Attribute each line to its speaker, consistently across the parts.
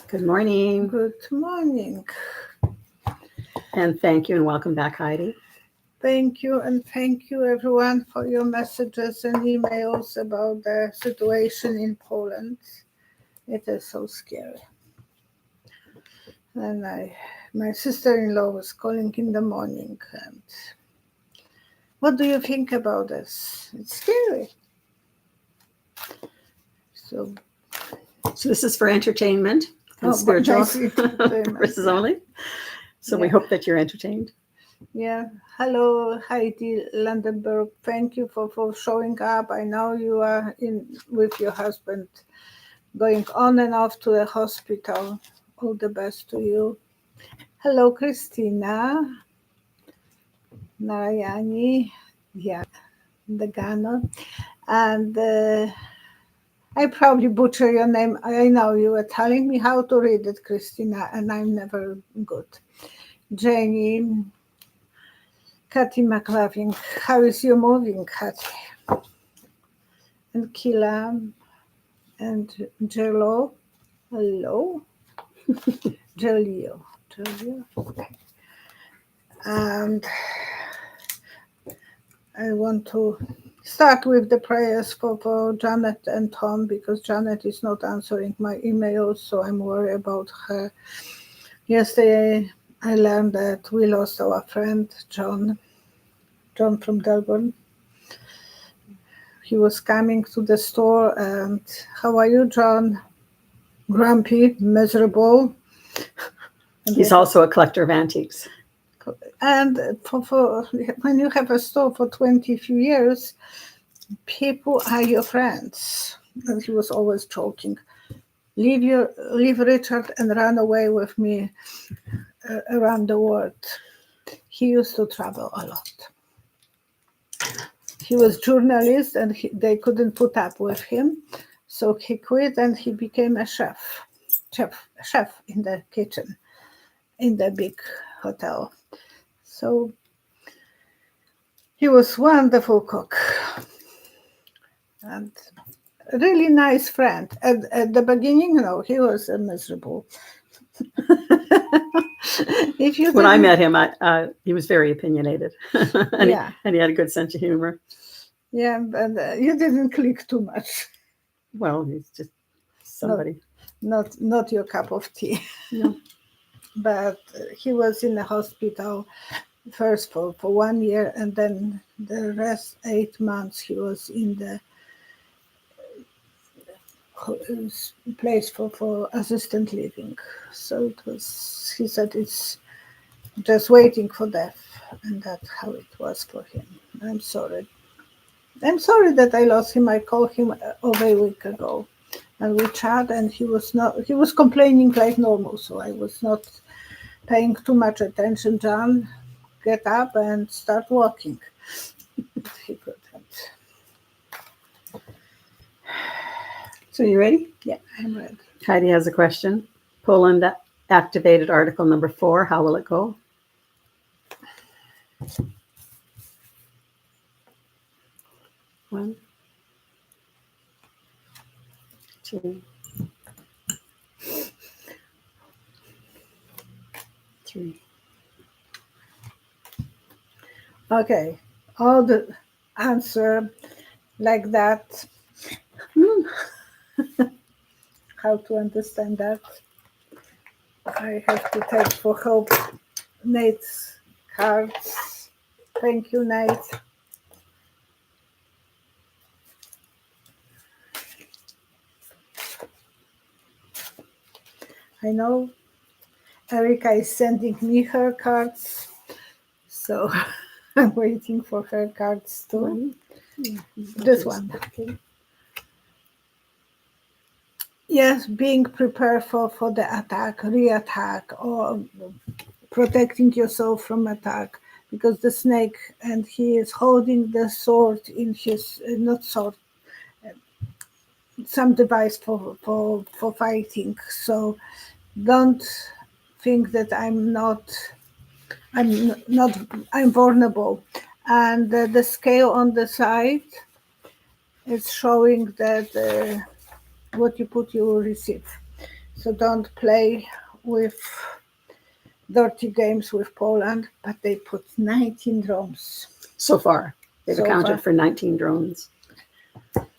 Speaker 1: Good morning.
Speaker 2: Good morning.
Speaker 1: And thank you and welcome back, Heidi.
Speaker 2: Thank you, and thank you everyone for your messages and emails about the situation in Poland. It is so scary. And my sister-in-law was calling in the morning. And what do you think about this? It's scary. So
Speaker 1: this is for entertainment and spiritual purposes only. So we hope that you're entertained.
Speaker 2: Yeah. Hello, Heidi Landenberg. Thank you for showing up. I know you are with your husband going on and off to the hospital. All the best to you. Hello, Christina. Narayani. Yeah, Dagano. And I probably butcher your name. I know you were telling me how to read it, Christina, and I'm never good. Jenny. Kathy McLaughlin, how is you moving, Kathy? And Kila and Jello, hello? Jelio. Okay. And I want to start with the prayers for Janet and Tom, because Janet is not answering my emails, so I'm worried about her. Yesterday, I learned that we lost our friend, John from Delbourne. He was coming to the store and, how are you, John? Grumpy, miserable.
Speaker 1: He's also a collector of antiques.
Speaker 2: And for when you have a store for 20 few years, people are your friends. And he was always joking. Leave Richard and run away with me around the world. He used to travel a lot. He was journalist and they couldn't put up with him. So he quit and he became a chef in the kitchen in the big hotel. So he was wonderful cook and a really nice friend. At the beginning, no, he was miserable.
Speaker 1: When I met him, he was very opinionated, and he had a good sense of humor.
Speaker 2: Yeah, but you didn't click too much.
Speaker 1: Well, he's just somebody.
Speaker 2: Not your cup of tea.
Speaker 1: No.
Speaker 2: But he was in the hospital first for 1 year, and then the rest 8 months he was in the place for assistant living. So it was, he said, it's just waiting for death, and that's how it was for him. I'm sorry that I lost him. I called him over a week ago, and we chat, and he was complaining like normal, so I was not paying too much attention. John, get up and start walking. He couldn't.
Speaker 1: So you ready?
Speaker 2: Yeah, I'm ready.
Speaker 1: Heidi has a question. Poland activated Article number 4. How will it go? One, two, three.
Speaker 2: Okay, all the answer like that. How to understand that? I have to take for help Nate's cards. Thank you, Nate. I know Erica is sending me her cards, so I'm waiting for her cards too. This one. Okay. Yes, being prepared for the attack, re-attack, or protecting yourself from attack, because the snake, and he is holding the sword in his, not sword, some device for fighting. So don't think that I'm vulnerable. And the scale on the side is showing that what you put, you will receive. So don't play with dirty games with Poland, but they put 19 drones.
Speaker 1: So far, they've
Speaker 2: So
Speaker 1: accounted
Speaker 2: far.
Speaker 1: for 19 drones.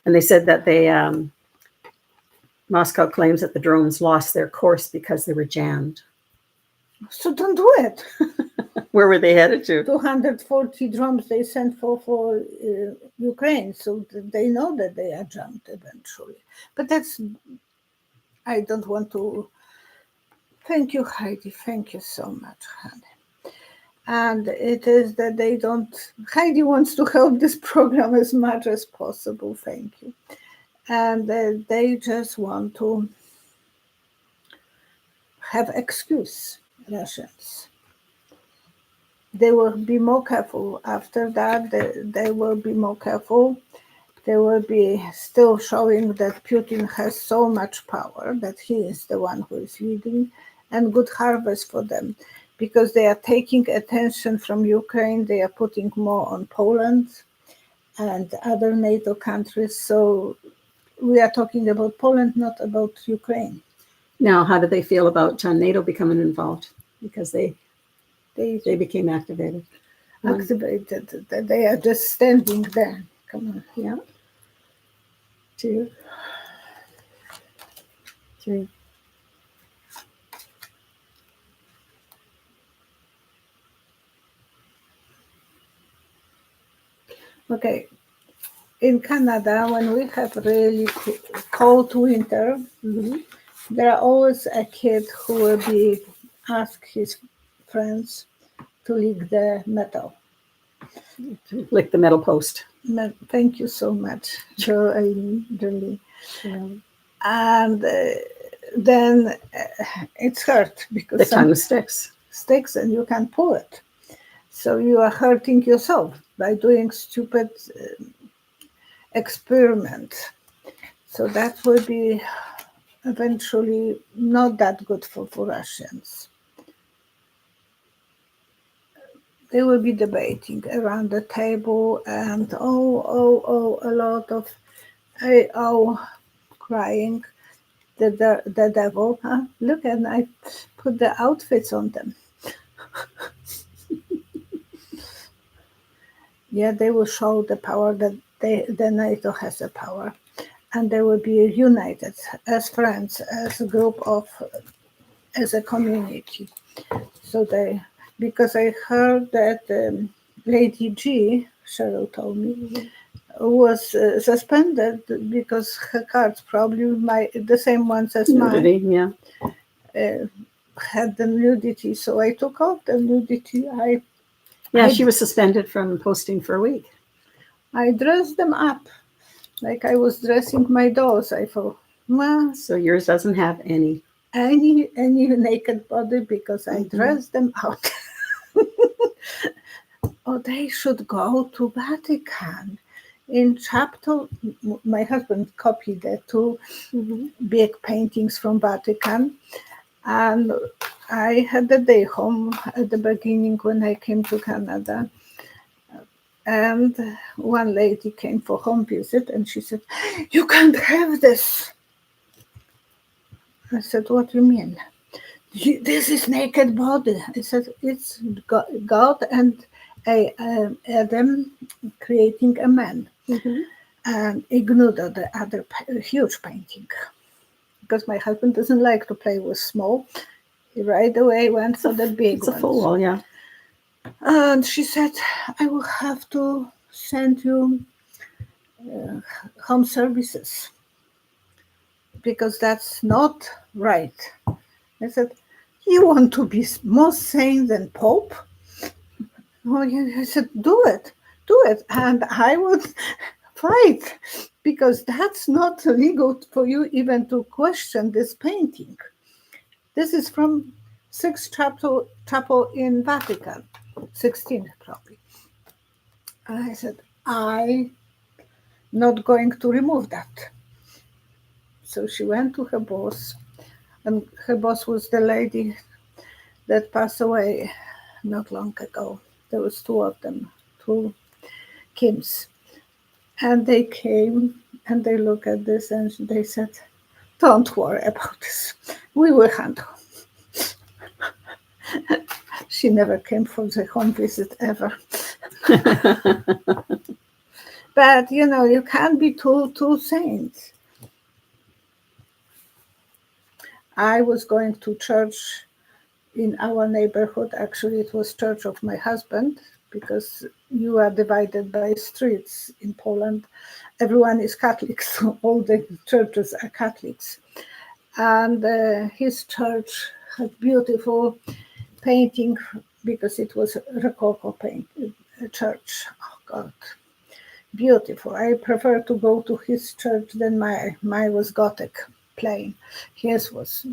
Speaker 1: And they said that Moscow claims that the drones lost their course because they were jammed.
Speaker 2: So don't do it.
Speaker 1: Where were they headed to?
Speaker 2: 240 drones they sent for Ukraine, so they know that they are jammed eventually. But I don't want to. Thank you, Heidi. Thank you so much, honey. And it is that they don't. Heidi wants to help this program as much as possible. Thank you. And they just want to have excuse, Russians. They will be more careful. After that, they will be more careful. They will be still showing that Putin has so much power, that he is the one who is leading, and good harvest for them. Because they are taking attention from Ukraine, they are putting more on Poland and other NATO countries. So we are talking about Poland, not about Ukraine.
Speaker 1: Now, how do they feel about NATO becoming involved? Because they became activated.
Speaker 2: Activated. They are just standing there. Come on.
Speaker 1: Yeah. 2, 3.
Speaker 2: Okay. In Canada, when we have really cold winter, there are always a kid who will be ask his friends to lick the metal.
Speaker 1: Lick the metal post.
Speaker 2: Thank you so much, Jolie.
Speaker 1: Yeah.
Speaker 2: And then it's hurt because
Speaker 1: the tongue sticks,
Speaker 2: and you can pull it. So you are hurting yourself by doing stupid experiment. So that will be eventually not that good for Russians. They will be debating around the table and a lot of crying. The devil, huh? Look, and I put the outfits on them. Yeah, they will show the power that the NATO has the power, and they will be united as friends, as a group as a community. So because I heard that Lady G, Cheryl told me, was suspended because her cards, probably the same ones as
Speaker 1: nudity,
Speaker 2: mine, had the nudity. So I took off the nudity.
Speaker 1: She was suspended from posting for a week.
Speaker 2: I dressed them up like I was dressing my dolls. I thought, well,
Speaker 1: so yours doesn't have any
Speaker 2: naked body because I dressed them out. Oh, they should go to Vatican. In chapter, my husband copied the 2 big paintings from Vatican, and I had a day home at the beginning when I came to Canada. And one lady came for home visit, and she said, "You can't have this." I said, "What do you mean?" "This is naked body." I said, "It's God and Adam creating a man." And ignored the other huge painting. Because my husband doesn't like to play with small. He right away went for the big ones.
Speaker 1: It's a full wall, yeah.
Speaker 2: And she said, "I will have to send you home services because that's not right." I said, "You want to be more sane than Pope?" Oh, yeah. I said, do it, and I would fight because that's not legal for you even to question this painting. This is from 6th chapel in Vatican, 16th probably. And I said, I'm not going to remove that. So she went to her boss, and her boss was the lady that passed away not long ago. There was 2 of them, 2 Kims. And they came and they looked at this and they said, "Don't worry about this. We will handle. She never came for the home visit ever. But you can't be two saints. I was going to church in our neighborhood. Actually, it was church of my husband, because you are divided by streets in Poland. Everyone is Catholic, so all the churches are Catholics. And his church had beautiful painting, because it was Rococo church. Oh God, beautiful. I prefer to go to his church than mine was Gothic plain. His was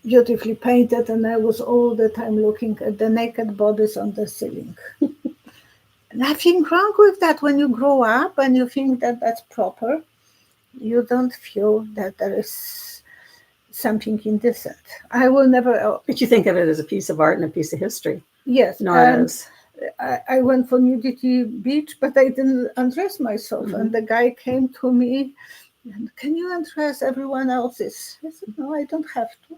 Speaker 2: beautifully painted, and I was all the time looking at the naked bodies on the ceiling. Nothing wrong with that. When you grow up and you think that that's proper, you don't feel that there is something indecent. I will never.
Speaker 1: But you think of it as a piece of art and a piece of history.
Speaker 2: Yes,
Speaker 1: not as.
Speaker 2: I went for nudity beach, but I didn't undress myself. Mm-hmm. And the guy came to me, and, can you undress everyone else's? I said, no, I don't have to.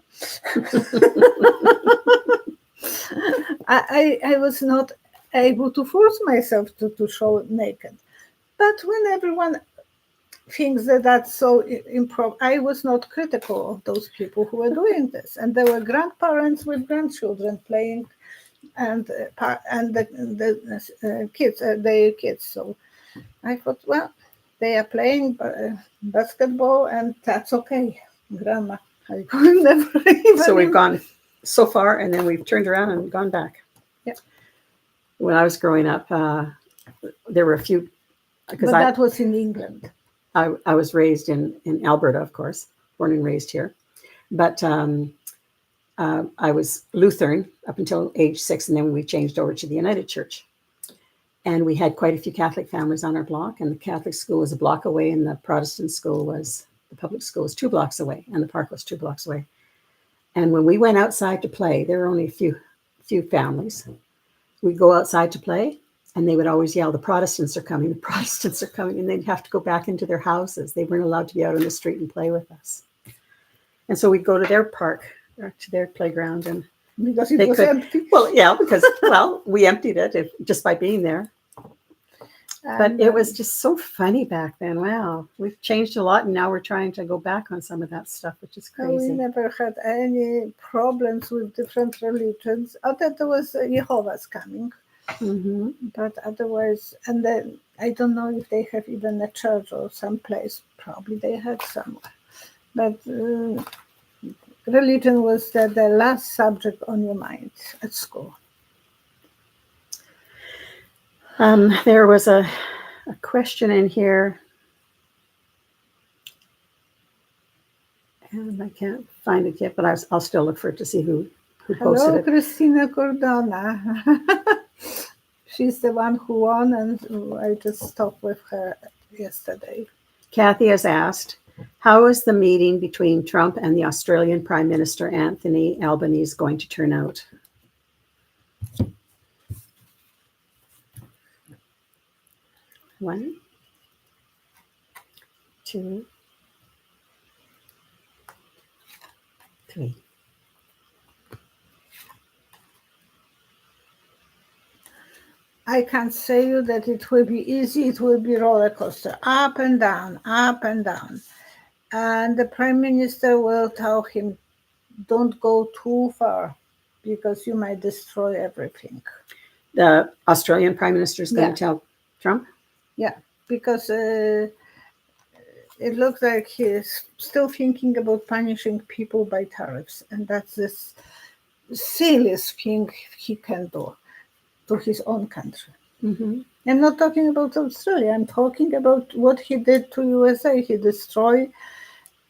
Speaker 2: I was not able to force myself to show naked. But when everyone thinks that that's so improper, I was not critical of those people who were doing this. And there were grandparents with grandchildren playing, and the kids, their kids. So I thought, well, they are playing basketball, and that's okay, Grandma. I will never even.
Speaker 1: So we've gone so far, and then we've turned around and gone back.
Speaker 2: Yeah.
Speaker 1: When I was growing up, there were a few.
Speaker 2: But that was in England.
Speaker 1: I was raised in Alberta, of course, born and raised here. But I was Lutheran up until age 6, and then we changed over to the United Church. And we had quite a few Catholic families on our block, and the Catholic school was a block away, and the Protestant school the public school was 2 blocks away, and the park was 2 blocks away. And when we went outside to play, there were only a few families. We'd go outside to play, and they would always yell, the Protestants are coming, the Protestants are coming, and they'd have to go back into their houses. They weren't allowed to be out on the street and play with us. And so we'd go to their park, or to their playground, and
Speaker 2: because it was empty.
Speaker 1: Well, yeah, because we emptied it just by being there. But it was just so funny back then. Wow, we've changed a lot, and now we're trying to go back on some of that stuff, which is crazy.
Speaker 2: We never had any problems with different religions. Other there was Jehovah's coming,
Speaker 1: mm-hmm.
Speaker 2: But otherwise, and then I don't know if they have even a church or some place. Probably they had somewhere, but religion was the last subject on your mind at school.
Speaker 1: There was a question in here, and I can't find it yet, but I'll still look for it to see who posted
Speaker 2: Hello,
Speaker 1: it.
Speaker 2: Christina Cordona. She's the one who won, and I just talked with her yesterday.
Speaker 1: Kathy has asked, how is the meeting between Trump and the Australian Prime Minister Anthony Albanese going to turn out? 1, 2, 3.
Speaker 2: I can't say you that it will be easy. It will be roller coaster, up and down, up and down. And the Prime Minister will tell him, don't go too far, because you might destroy everything.
Speaker 1: The Australian Prime Minister is going to tell Trump?
Speaker 2: Yeah, because it looks like he's still thinking about punishing people by tariffs. And that's the silliest thing he can do to his own country.
Speaker 1: Mm-hmm.
Speaker 2: I'm not talking about Australia. I'm talking about what he did to USA. He destroyed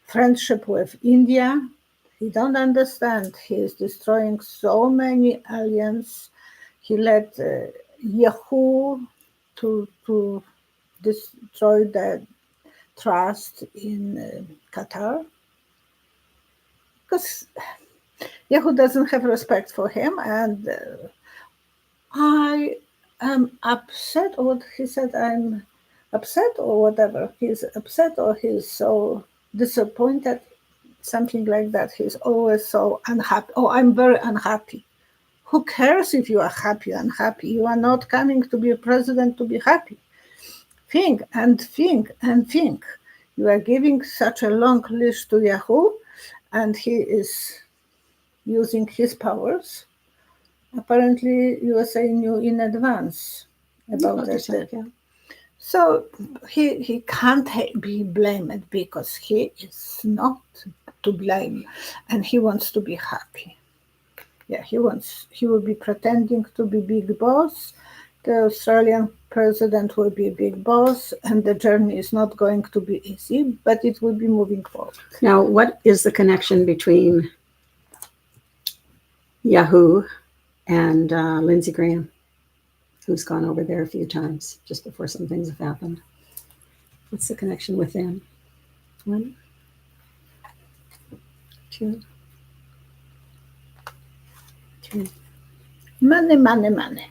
Speaker 2: friendship with India. He don't understand. He is destroying so many aliens. He let Yahoo to destroy the trust in Qatar, because Yahoo doesn't have respect for him, and I am upset, or what he said, I'm upset or whatever. He's upset, or he's so disappointed something like that. He's always so unhappy. Oh, I'm very unhappy. Who cares if you are happy or unhappy? You are not coming to be a president to be happy. Think and think and think. You are giving such a long leash to Yahoo, and he is using his powers. Apparently, USA knew in advance about that.
Speaker 1: Yeah.
Speaker 2: So he can't be blamed because he is not to blame, and he wants to be happy. Yeah, he will be pretending to be big boss. The Australian president will be a big boss, and the journey is not going to be easy, but it will be moving forward.
Speaker 1: Now, what is the connection between Yahoo and Lindsey Graham, who's gone over there a few times just before some things have happened? What's the connection with them? 1, 2, 3.
Speaker 2: Money, money, money.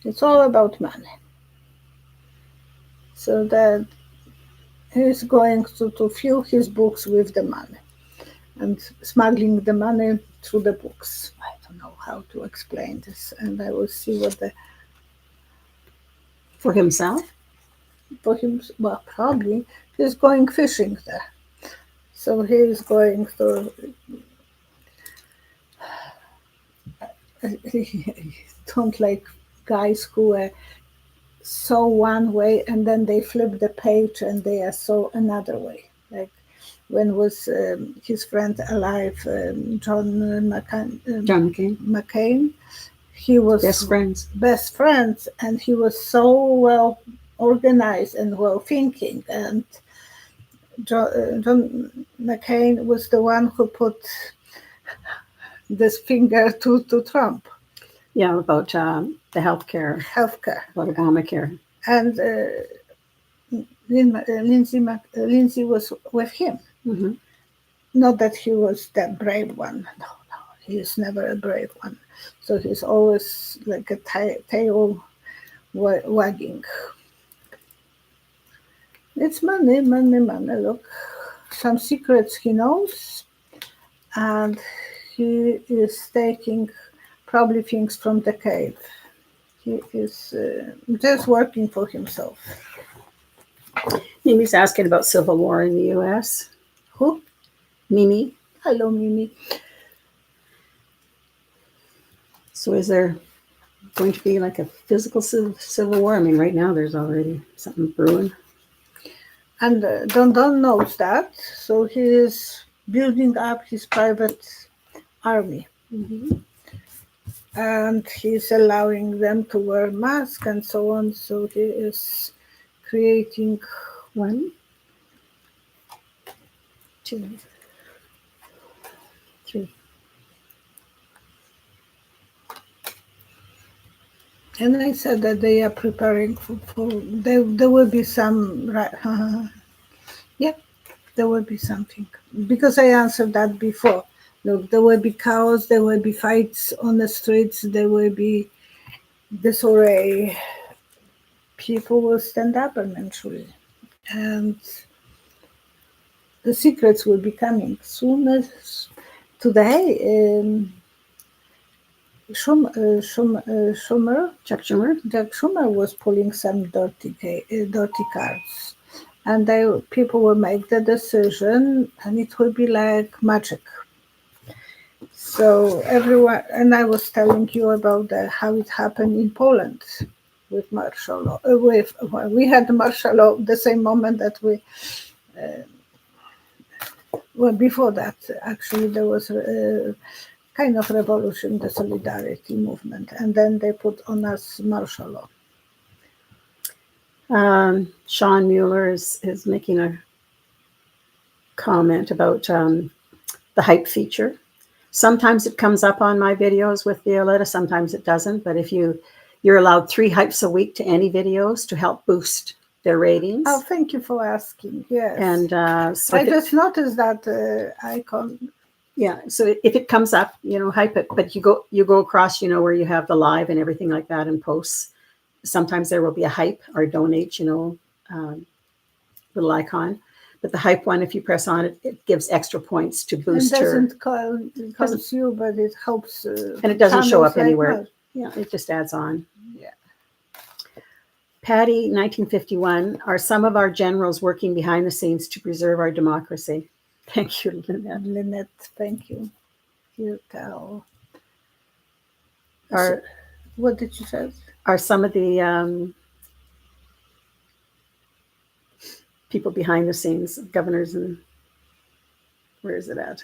Speaker 2: It's all about money. So that he's going to fill his books with the money and smuggling the money through the books. I don't know how to explain this, and I will see what the...
Speaker 1: For himself?
Speaker 2: For him, well, probably he's going fishing there. So he's going to... don't like guys who saw one way and then they flip the page and they are saw another way. Like when was his friend alive, John McCain. He was best friends, and he was so well organized and well thinking. And John McCain was the one who put this finger to Trump.
Speaker 1: Yeah, about the healthcare, about Obamacare.
Speaker 2: And Lindsey was with him.
Speaker 1: Mm-hmm.
Speaker 2: Not that he was that brave one. No, he is never a brave one. So he's always like a tail wagging. It's money, money, money. Look, some secrets he knows, and he is taking probably things from the cave. He is just working for himself.
Speaker 1: Mimi's asking about civil war in the U.S.
Speaker 2: Who?
Speaker 1: Mimi.
Speaker 2: Hello, Mimi.
Speaker 1: So is there going to be like a physical civil war? I mean, right now there's already something brewing.
Speaker 2: And Don knows that, so he is building up his private army.
Speaker 1: Mm-hmm.
Speaker 2: And he's allowing them to wear masks and so on. So he is creating
Speaker 1: 1, 2, 3.
Speaker 2: And I said that they are preparing for there will be some, yeah, there will be something. Because I answered that before. Look, there will be chaos, there will be fights on the streets, there will be disarray. People will stand up eventually. And the secrets will be coming soon as today. Chuck Schumer was pulling some dirty cards, and people will make the decision, and it will be like magic. So everyone, and I was telling you about how it happened in Poland with martial law. We had martial law the same moment that we. Before that, actually, there was kind of revolution, the solidarity movement, and then they put on us martial law.
Speaker 1: Sean Mueller is making a comment about the hype feature. Sometimes it comes up on my videos with Violetta, sometimes it doesn't, but if you're allowed 3 hypes a week to any videos to help boost their ratings.
Speaker 2: Oh, thank you for asking. Yes.
Speaker 1: And so
Speaker 2: I just noticed that icon.
Speaker 1: Yeah, so if it comes up, hype it, but you go across, where you have the live and everything like that and posts. Sometimes there will be a hype or donate, little icon. But the hype one, if you press on it, it gives extra points to
Speaker 2: And
Speaker 1: boost your,
Speaker 2: doesn't call you, but it helps.
Speaker 1: and it doesn't show
Speaker 2: channels
Speaker 1: up
Speaker 2: like
Speaker 1: anywhere.
Speaker 2: mine.
Speaker 1: Yeah, it just adds on.
Speaker 2: Yeah.
Speaker 1: Patty, 1951, are some of our generals working behind the scenes to preserve our democracy? Thank you, Lynette.
Speaker 2: Lynette, thank you. You tell.
Speaker 1: Are,
Speaker 2: What did you say?
Speaker 1: are some of the people behind the scenes, governors, and where is it at?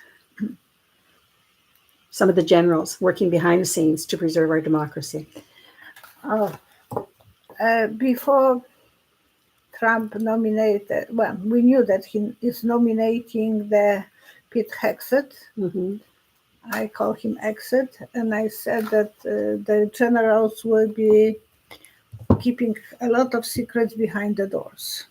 Speaker 1: Some of the generals working behind the scenes to preserve our democracy.
Speaker 2: Oh, before Trump nominated, well, we knew that he is nominating the Pete Hegseth.
Speaker 1: Mm-hmm.
Speaker 2: I call him Exit, and I said that the generals will be keeping a lot of secrets behind the doors.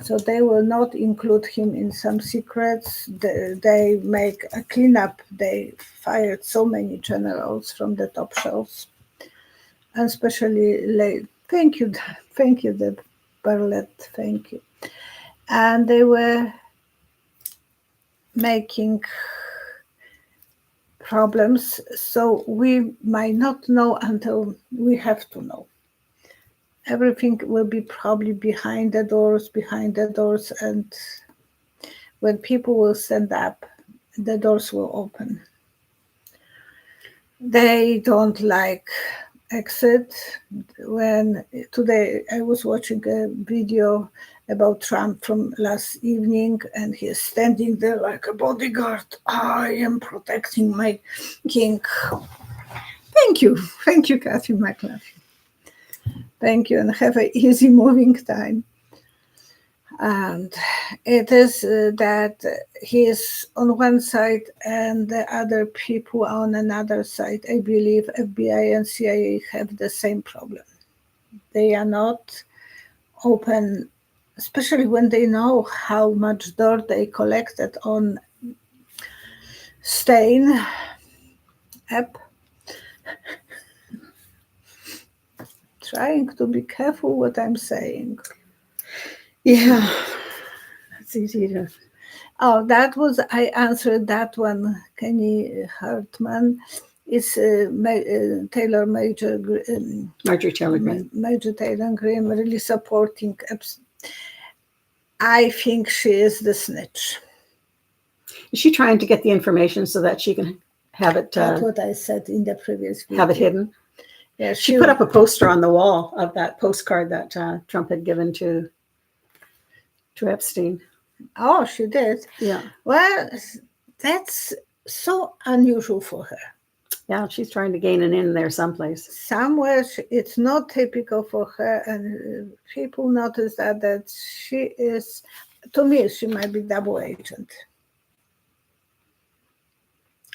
Speaker 2: So they will not include him in some secrets. They make a cleanup. They fired so many generals from the top shelves, and especially thank you, the Barlett, thank you. And they were making problems, so we might not know until we have to know. Everything will be probably behind the doors, and when people will stand up, the doors will open. They don't like exit. When today I was watching a video about Trump from last evening, and he's standing there like a bodyguard. I am protecting my king. Thank you, Kathy McLaughlin. Thank you, and have an easy moving time. And it is that he is on one side and the other people on another side. I believe FBI and CIA have the same problem. They are not open, especially when they know how much dirt they collected on Stein app. Trying to be careful what I'm saying.
Speaker 1: Yeah, that's easy to.
Speaker 2: Oh, I answered that one, Kenny Hartman. It's Taylor
Speaker 1: Marjorie Taylor Greene.
Speaker 2: Major Taylor Greene, really supporting Epstein. I think she is the snitch.
Speaker 1: Is she trying to get the information so that she can have it?
Speaker 2: That's what I said in the previous video.
Speaker 1: Have it hidden?
Speaker 2: Yeah,
Speaker 1: she put up a poster on the wall of that postcard that Trump had given to Epstein.
Speaker 2: Oh, she did?
Speaker 1: Yeah.
Speaker 2: Well, that's so unusual for her.
Speaker 1: Yeah, she's trying to gain an in there someplace.
Speaker 2: Somewhere, it's not typical for her, and people notice that she is, to me, she might be double agent.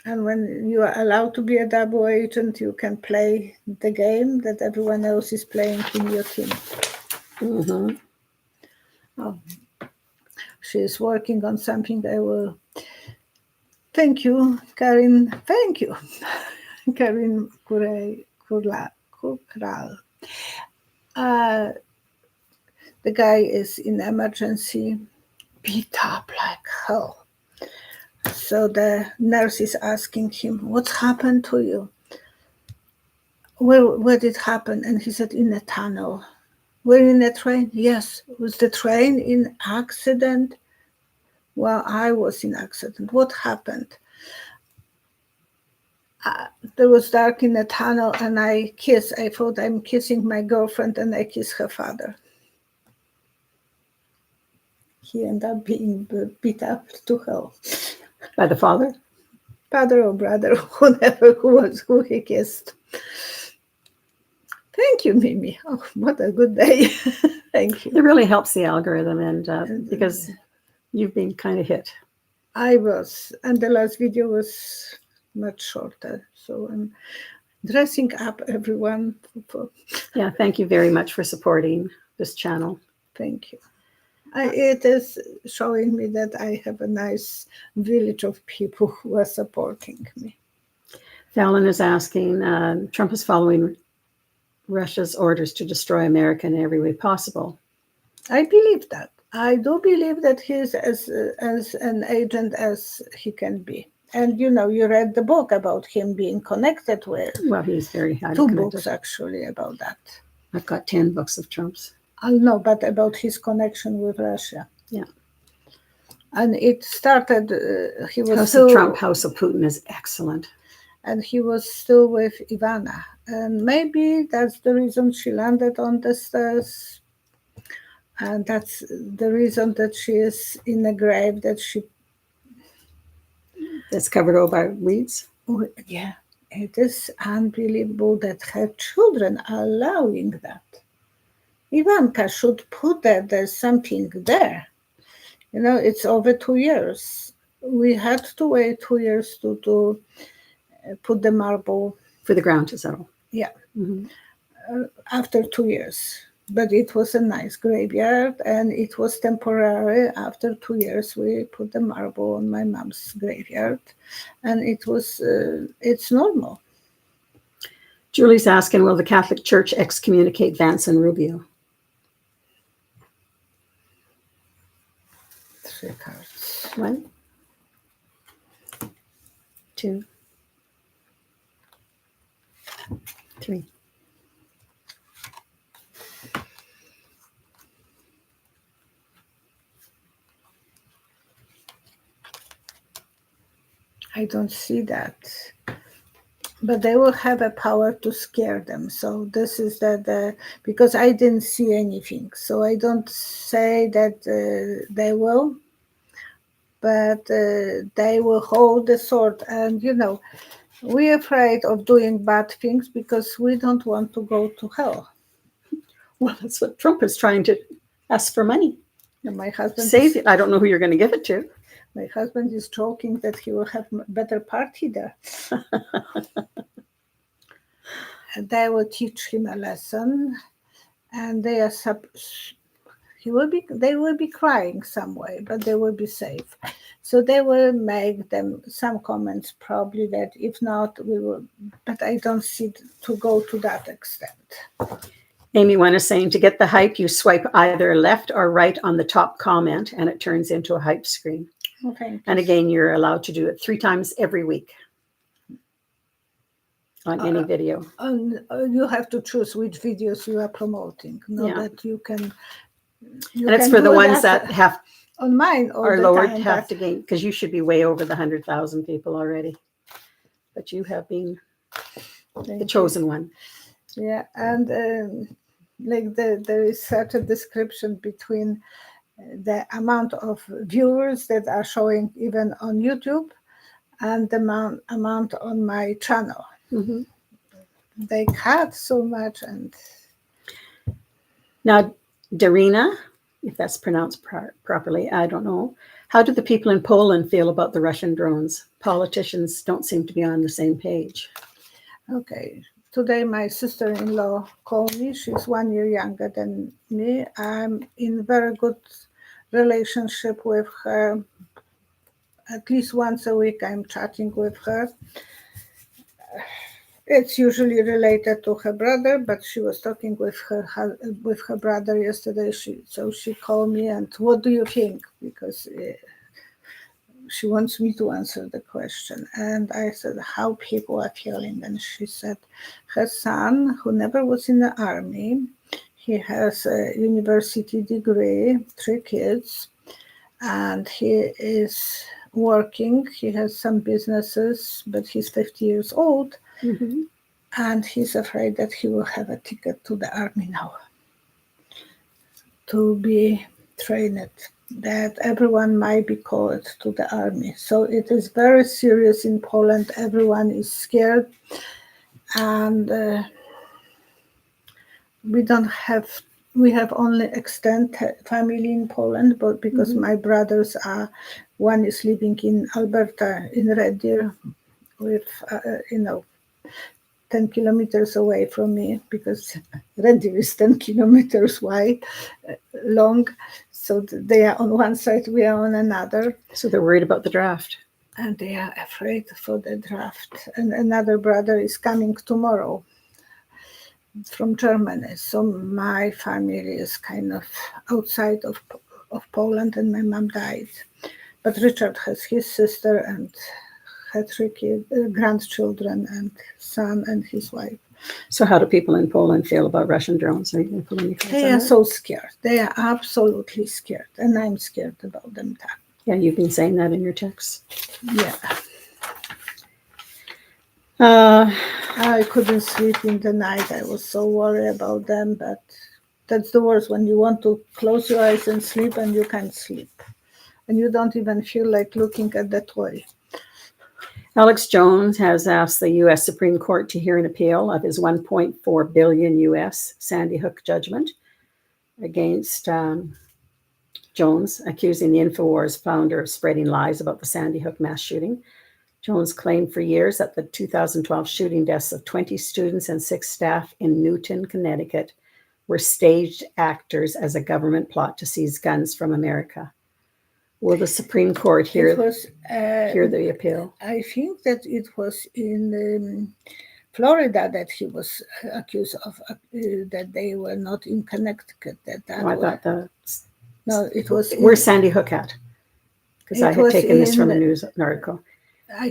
Speaker 2: And when you are allowed to be a double agent, you can play the game that everyone else is playing in your team.
Speaker 1: Mm-hmm.
Speaker 2: Oh, she is working on something. I will. Thank you, Karin. Thank you, Karin Kukral. The guy is in emergency, beat up like hell. So the nurse is asking him, "What's happened to you? Where did it happen?" And he said, "In a tunnel." "We're in a train?" "Yes." "Was the train in accident?" "Well, I was in accident." "What happened?" There was dark in the tunnel, and I thought I'm kissing my girlfriend, and I kissed her father. He ended up being beat up to hell.
Speaker 1: By the father?
Speaker 2: Father or brother, who he kissed. Thank you, Mimi. Oh, what a good day. Thank you.
Speaker 1: It really helps the algorithm, and because you've been kind of hit.
Speaker 2: I was, and the last video was much shorter. So I'm dressing up everyone.
Speaker 1: Yeah, thank you very much for supporting this channel.
Speaker 2: Thank you. It is showing me that I have a nice village of people who are supporting me.
Speaker 1: Fallon is asking, Trump is following Russia's orders to destroy America in every way possible.
Speaker 2: I believe that. I do believe that he's as an agent as he can be. And you read the book about him being connected with
Speaker 1: Well, he's very highly
Speaker 2: two
Speaker 1: connected.
Speaker 2: books actually about that.
Speaker 1: I've got 10 books of Trump's.
Speaker 2: I know, but about his connection with Russia.
Speaker 1: Yeah.
Speaker 2: And it started. He was
Speaker 1: House
Speaker 2: still
Speaker 1: of Trump, House of Putin is excellent.
Speaker 2: and he was still with Ivana. And maybe that's the reason she landed on the stairs. And that's the reason that she is in a grave that she.
Speaker 1: That's covered over by weeds.
Speaker 2: Yeah, it is unbelievable that her children are allowing that. Ivanka should put that there's something there. It's over 2 years. We had to wait 2 years to put the marble.
Speaker 1: For the ground to settle.
Speaker 2: Yeah.
Speaker 1: Mm-hmm.
Speaker 2: After 2 years. But it was a nice graveyard and it was temporary. After 2 years, we put the marble on my mom's graveyard and it's normal.
Speaker 1: Julie's asking, will the Catholic Church excommunicate Vance and Rubio?
Speaker 2: 3 cards.
Speaker 1: 1, 2, 3.
Speaker 2: I don't see that. But they will have a power to scare them. So this is because I didn't see anything. So I don't say that they will, but they will hold the sword. And, we're afraid of doing bad things because we don't want to go to hell.
Speaker 1: Well, that's what Trump is trying to ask for money.
Speaker 2: And my husband
Speaker 1: Save it. I don't know who you're going to give it to.
Speaker 2: My husband is joking that he will have a better party there. And they will teach him a lesson, and they will be crying some way, but they will be safe. So they will make them some comments probably that if not, we will, but I don't see it to go to that extent.
Speaker 1: Amy One is saying, to get the hype, you swipe either left or right on the top comment, and it turns into a hype screen.
Speaker 2: Okay.
Speaker 1: And again, you're allowed to do it 3 times every week on any video.
Speaker 2: You have to choose which videos you are promoting. That you can.
Speaker 1: And it's for the ones that have
Speaker 2: on mine
Speaker 1: are lowered have to gain, because you should be way over the 100,000 people already. But you have been the chosen one.
Speaker 2: Yeah, and there is such a description between the amount of viewers that are showing even on YouTube and the amount on my channel.
Speaker 1: Mm-hmm.
Speaker 2: They cut so much. And
Speaker 1: now, Darina, if that's pronounced properly, I don't know. How do the people in Poland feel about the Russian drones? Politicians don't seem to be on the same page.
Speaker 2: Okay. Today, my sister-in-law called me. She's 1 year younger than me. I'm in very good relationship with her. At least once a week, I'm chatting with her. It's usually related to her brother, but she was talking with her brother yesterday. She called me and, what do you think? Because she wants me to answer the question. And I said, how people are feeling. And she said, her son, who never was in the army, he has a university degree, 3 kids, and he is working. He has some businesses, but he's 50 years old.
Speaker 1: Mm-hmm.
Speaker 2: And he's afraid that he will have a ticket to the army now to be trained, that everyone might be called to the army. So it is very serious in Poland. Everyone is scared. And we have only extended family in Poland, but because my brothers one is living in Alberta, in Red Deer, with, 10 kilometers away from me, because Red Deer is 10 kilometers wide, long. So they are on one side, we are on another.
Speaker 1: So they're worried about the draft.
Speaker 2: And they are afraid for the draft. And another brother is coming tomorrow from Germany. So my family is kind of outside of of Poland, and my mom died. But Richard has his sister and had 3 grandchildren and son and his wife.
Speaker 1: So how do people in Poland feel about Russian drones? Are you going to put any thoughts
Speaker 2: They
Speaker 1: on
Speaker 2: are
Speaker 1: that?
Speaker 2: so scared. They are absolutely scared, and I'm scared about them too.
Speaker 1: Yeah, you've been saying that in your texts.
Speaker 2: Yeah,
Speaker 1: Uh,
Speaker 2: I couldn't sleep in the night. I was so worried about them, but that's the worst when you want to close your eyes and sleep and you can't sleep. And you don't even feel like looking at the toy.
Speaker 1: Alex Jones has asked the U.S. Supreme Court to hear an appeal of his $1.4 billion U.S. Sandy Hook judgment against Jones, accusing the InfoWars founder of spreading lies about the Sandy Hook mass shooting. Jones claimed for years that the 2012 shooting deaths of 20 students and 6 staff in Newton, Connecticut, were staged actors as a government plot to seize guns from America. Will the Supreme Court hear the appeal?
Speaker 2: I think that it was in Florida that he was accused of that they were not in Connecticut. No, it was.
Speaker 1: Where's Sandy Hook at? Because I had taken this from a news article.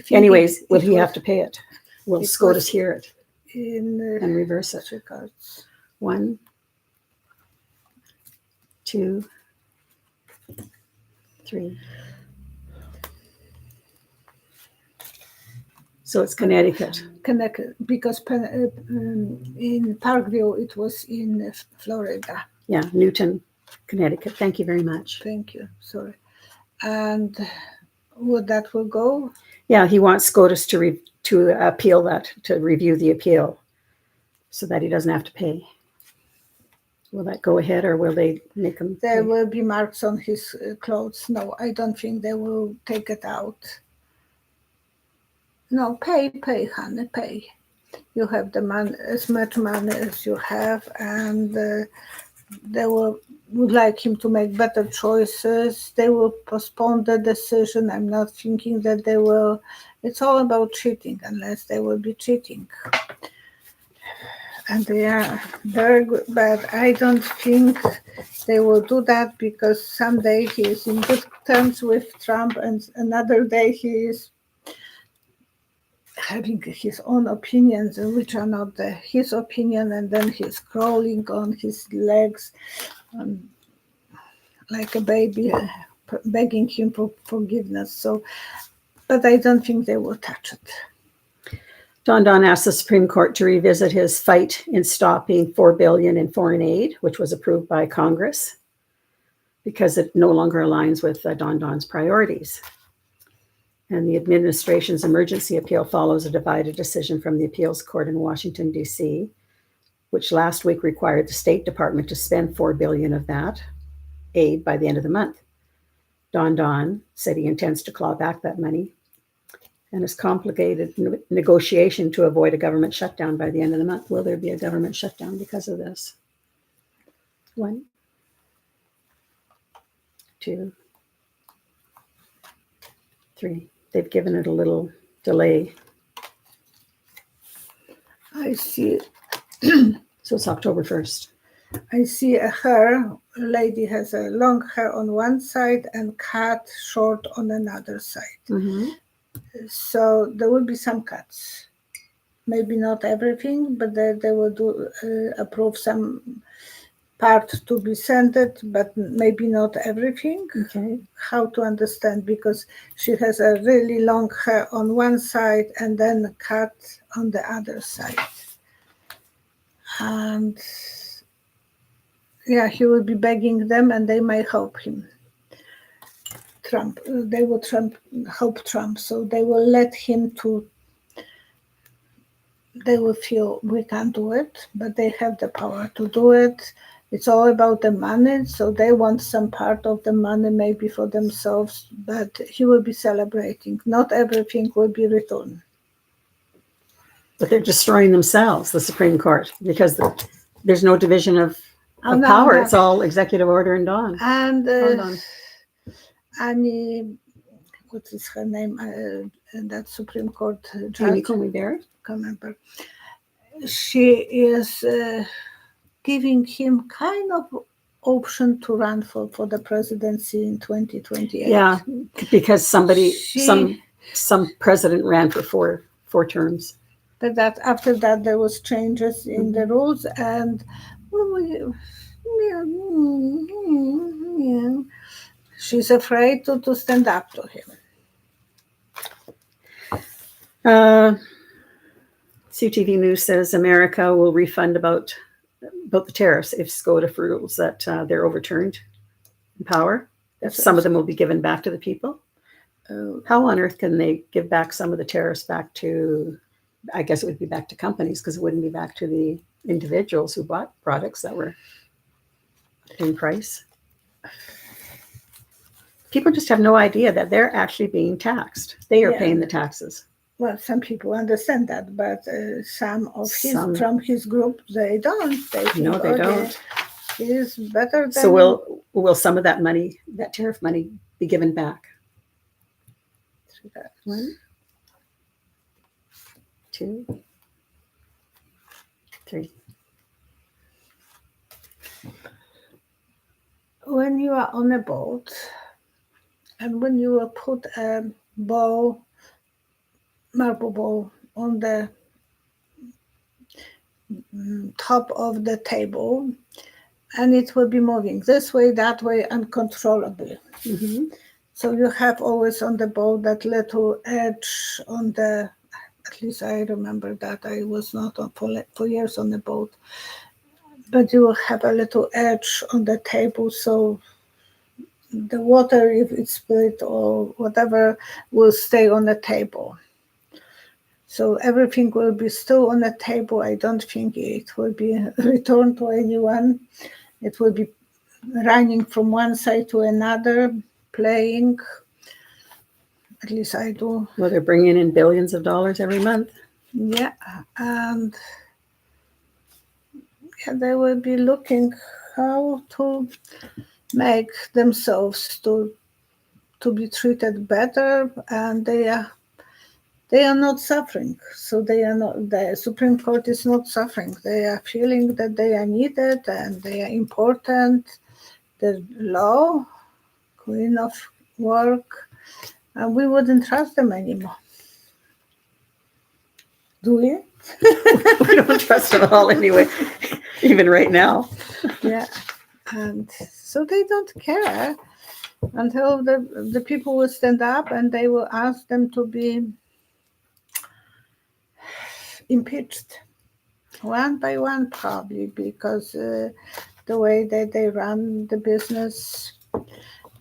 Speaker 1: Anyways, will he have to pay it? Will SCOTUS hear it and reverse it?
Speaker 2: Records.
Speaker 1: 1, 2, 3. So it's Connecticut.
Speaker 2: Connecticut, because in Parkview it was in Florida.
Speaker 1: Yeah, Newton, Connecticut. Thank you very much.
Speaker 2: Thank you. Sorry. And would that will go?
Speaker 1: Yeah, he wants SCOTUS to appeal that, to review the appeal, so that he doesn't have to pay. Will that go ahead, or will they make him
Speaker 2: There
Speaker 1: pay?
Speaker 2: will be marks on his clothes. No, I don't think they will take it out. No, pay, honey, pay. You have the money, as much money as you have, and they would like him to make better choices. They will postpone the decision. I'm not thinking that they will. It's all about cheating, unless they will be cheating. And they are very good, but I don't think they will do that, because someday he is in good terms with Trump, and another day he is having his own opinions, which are not his opinion, and then he's crawling on his legs like a baby, begging him for forgiveness. So, but I don't think they will touch it.
Speaker 1: Don asked the Supreme Court to revisit his fight in stopping $4 billion in foreign aid, which was approved by Congress, because it no longer aligns with Don's priorities. And the administration's emergency appeal follows a divided decision from the appeals court in Washington, D.C., which last week required the State Department to spend $4 billion of that aid by the end of the month. Don said he intends to claw back that money, and it's complicated negotiation to avoid a government shutdown by the end of the month. Will there be a government shutdown because of this? 1, 2, 3. They've given it a little delay.
Speaker 2: I see.
Speaker 1: So it's October 1st.
Speaker 2: I see a lady has a long hair on one side and cut short on another side.
Speaker 1: Mm-hmm.
Speaker 2: So there will be some cuts. Maybe not everything, but they will approve some part to be sent, but maybe not everything.
Speaker 1: Okay.
Speaker 2: How to understand, because she has a really long hair on one side and then cut on the other side. And yeah, he will be begging them, and they may help him. They will help Trump, so they will let him to. They will feel we can't do it, but they have the power to do it. It's all about the money, so they want some part of the money maybe for themselves, but he will be celebrating. Not everything will be returned.
Speaker 1: But they're destroying themselves, the Supreme Court, because there's no division of power. No. It's all executive order and Don.
Speaker 2: And Annie, what is her name? That Supreme Court judge.
Speaker 1: Amy Coney Barrett?
Speaker 2: Can't remember. She is giving him kind of option to run for the presidency in 2028.
Speaker 1: Yeah, because
Speaker 2: She-
Speaker 1: some president ran for four terms.
Speaker 2: But that after that there was changes in the rules, and she's afraid to stand up to him.
Speaker 1: CTV News says America will refund about the tariffs if SCOTUS rules that they're overturned in power. Some of them will be given back to the people. How on earth can they give back some of the tariffs back to, I guess it would be back to companies, because it wouldn't be back to the individuals who bought products that were in price. People just have no idea that they're actually being taxed. They are paying the taxes.
Speaker 2: Well, some people understand that, but from his group, they don't. They
Speaker 1: don't.
Speaker 2: He's better than.
Speaker 1: So will some of that money, that tariff money, be given back? 1, 2, 3.
Speaker 2: When you are on a boat, and when you will put a marble ball on the top of the table, and it will be moving this way, that way, uncontrollably.
Speaker 1: Mm-hmm.
Speaker 2: So you have always on the boat that little edge on the, at least I remember that. I was not on for years on the boat, but you will have a little edge on the table, so the water, if it's split or whatever, will stay on the table. So everything will be still on the table. I don't think it will be returned to anyone. It will be running from one side to another, playing. At least I do.
Speaker 1: Well, they're bringing in billions of dollars every month.
Speaker 2: Yeah, and they will be looking how to make themselves to be treated better, and they are not suffering. So the Supreme Court is not suffering. They are feeling that they are needed and they are important. The law, queen of work, and we wouldn't trust them anymore. Do we?
Speaker 1: We don't trust them at all anyway, even right now.
Speaker 2: Yeah, and so they don't care until the people will stand up and they will ask them to be impeached one by one, probably, because the way that they run the business.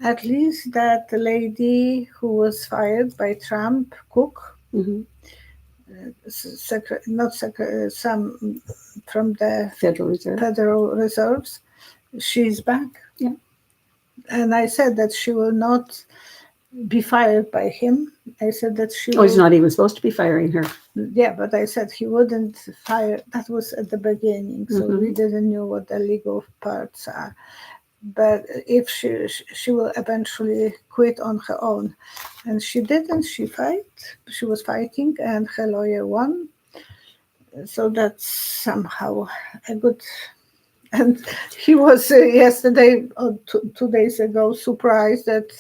Speaker 2: At least that lady who was fired by Trump, Cook,
Speaker 1: Mm-hmm.
Speaker 2: some from the
Speaker 1: Federal
Speaker 2: Reserves, she's back.
Speaker 1: Yeah.
Speaker 2: And I said that she will not be fired by him. I said that she
Speaker 1: he's not even supposed to be firing her.
Speaker 2: Yeah, but I said he wouldn't fire. That was at the beginning, so we didn't know what the legal parts are. But if she will eventually quit on her own, and she didn't. She was fighting, and her lawyer won. So that's somehow a good. And he was yesterday or 2 days ago surprised that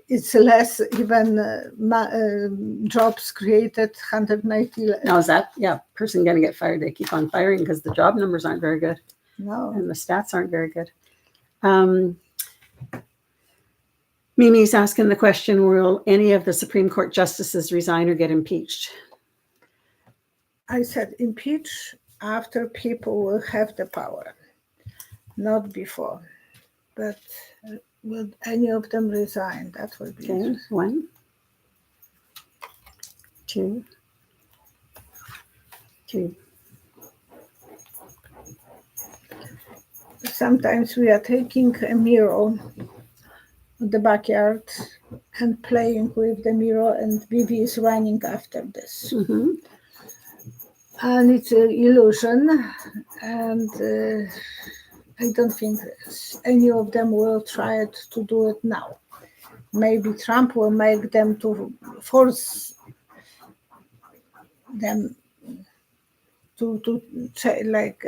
Speaker 2: it's less even jobs created, 190.
Speaker 1: Now is that person going to get fired? They keep on firing because the job numbers aren't very good.
Speaker 2: No.
Speaker 1: And the stats aren't very good. Mimi's asking the question, will any of the Supreme Court justices resign or get impeached?
Speaker 2: I said impeach after people will have the power, not before. But will any of them resign? That would be
Speaker 1: okay. 1, 2, 3.
Speaker 2: Sometimes we are taking a mirror in the backyard and playing with the mirror, and Bibi is running after this.
Speaker 1: Mm-hmm.
Speaker 2: And it's an illusion, and I don't think any of them will try to do it now. Maybe Trump will make them to force them to like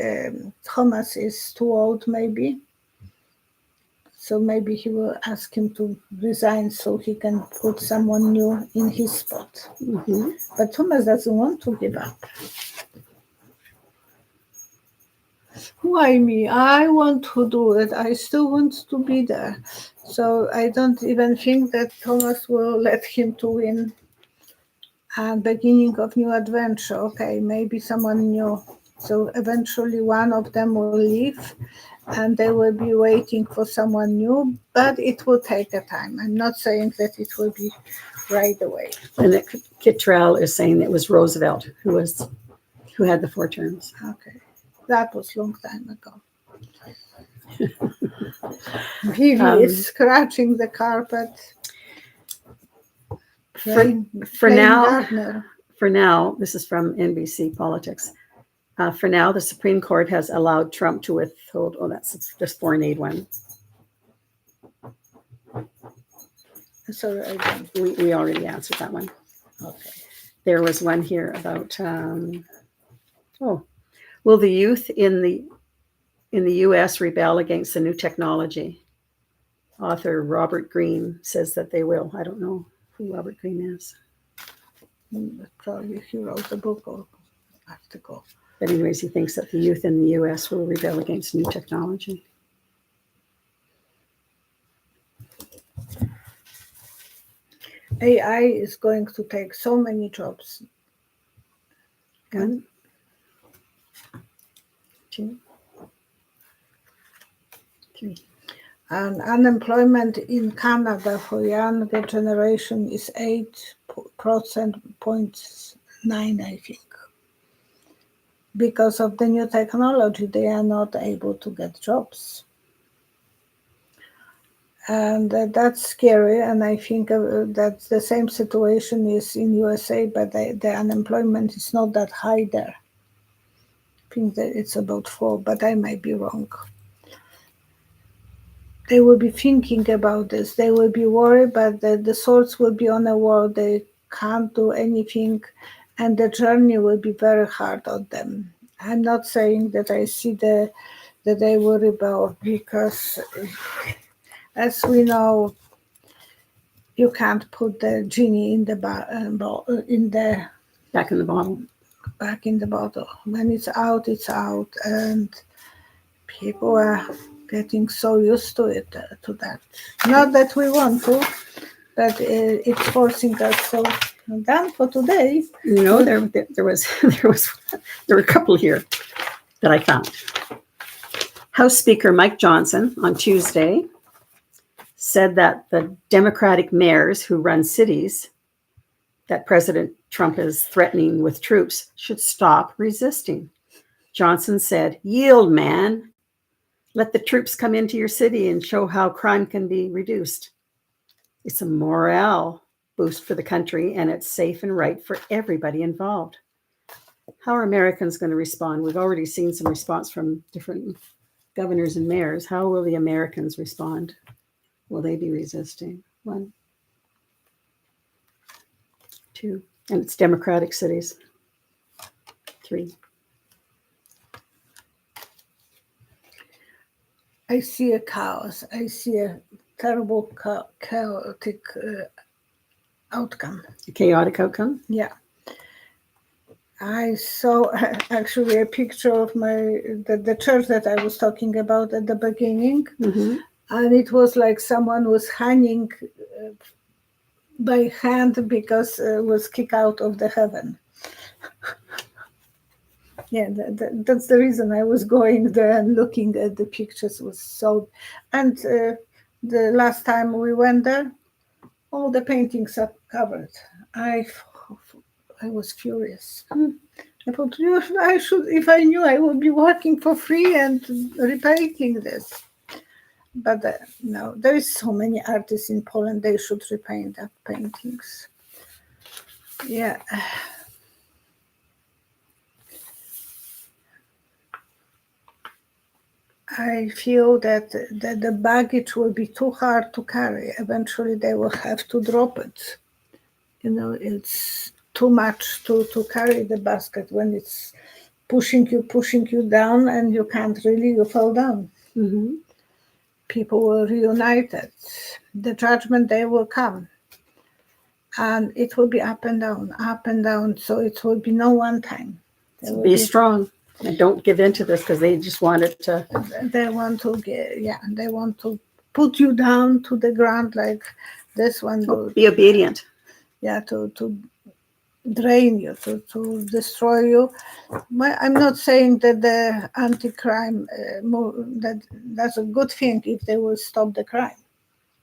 Speaker 2: Thomas is too old, maybe. So maybe he will ask him to resign so he can put someone new in his spot.
Speaker 1: Mm-hmm.
Speaker 2: But Thomas doesn't want to give up. Why me? I want to do it. I still want to be there. So I don't even think that Thomas will let him to win. And beginning of new adventure. Okay, maybe someone new. So eventually one of them will leave and they will be waiting for someone new, but it will take a time. I'm not saying that it will be right away.
Speaker 1: And Kit Terrell is saying it was Roosevelt who had the 4 terms.
Speaker 2: Okay, that was a long time ago. Vivi is scratching the carpet.
Speaker 1: For now, this is from NBC Politics. For now, the Supreme Court has allowed Trump to withhold. Oh, that's just foreign aid one.
Speaker 2: Sorry,
Speaker 1: we already answered that one.
Speaker 2: Okay.
Speaker 1: There was one here about will the youth in the U.S. rebel against the new technology? Author Robert Greene says that they will. I don't know who Robert Greene is.
Speaker 2: Probably he wrote a book or article.
Speaker 1: But anyways, he thinks that the youth in the U.S. will rebel against new technology.
Speaker 2: AI is going to take so many jobs.
Speaker 1: 1, 2, 3.
Speaker 2: And unemployment in Canada for younger generation is 8.9%, I think. Because of the new technology, they are not able to get jobs. And that's scary. And I think that the same situation is in USA, but the unemployment is not that high there. I think that it's about 4, but I might be wrong. They will be thinking about this. They will be worried, but the swords will be on a war. They can't do anything, and the journey will be very hard on them. I'm not saying that I see that they will rebel, because as we know, you can't put the genie in the back in the bottle. Back in the bottle. When it's out, and people are getting so used to it, to that. Not that we want to, but it's forcing us. So I'm done for today.
Speaker 1: There were a couple here that I found. House Speaker Mike Johnson on Tuesday said that the Democratic mayors who run cities that President Trump is threatening with troops should stop resisting. Johnson said, "Yield, man. Let the troops come into your city and show how crime can be reduced. It's a morale boost for the country, and it's safe and right for everybody involved." How are Americans going to respond? We've already seen some response from different governors and mayors. How will the Americans respond? Will they be resisting? 1, 2, and it's Democratic cities. 3.
Speaker 2: I see a chaos. I see a terrible chaotic outcome.
Speaker 1: A chaotic outcome?
Speaker 2: Yeah. I saw actually a picture of the church that I was talking about at the beginning.
Speaker 1: Mm-hmm.
Speaker 2: And it was like someone was hanging by hand because was kicked out of the heaven. Yeah, that's the reason I was going there and looking at the pictures. Was so, and the last time we went there, all the paintings are covered. I was furious. I thought, I should, if I knew, I would be working for free and repainting this. But no, there is so many artists in Poland. They should repaint their paintings. Yeah. I feel that the baggage will be too hard to carry. Eventually, they will have to drop it. It's too much to carry the basket when it's pushing you down, and you can't really, you fall down.
Speaker 1: Mm-hmm.
Speaker 2: people will reunited. The judgment day will come. And it will be up and down. So it will be no one time.
Speaker 1: So be strong and don't give in to this because they just wanted to.
Speaker 2: They want to they want to put you down to the ground like this one.
Speaker 1: Be obedient.
Speaker 2: Yeah, to drain you, to destroy you. I'm not saying that the anti-crime, that's a good thing if they will stop the crime.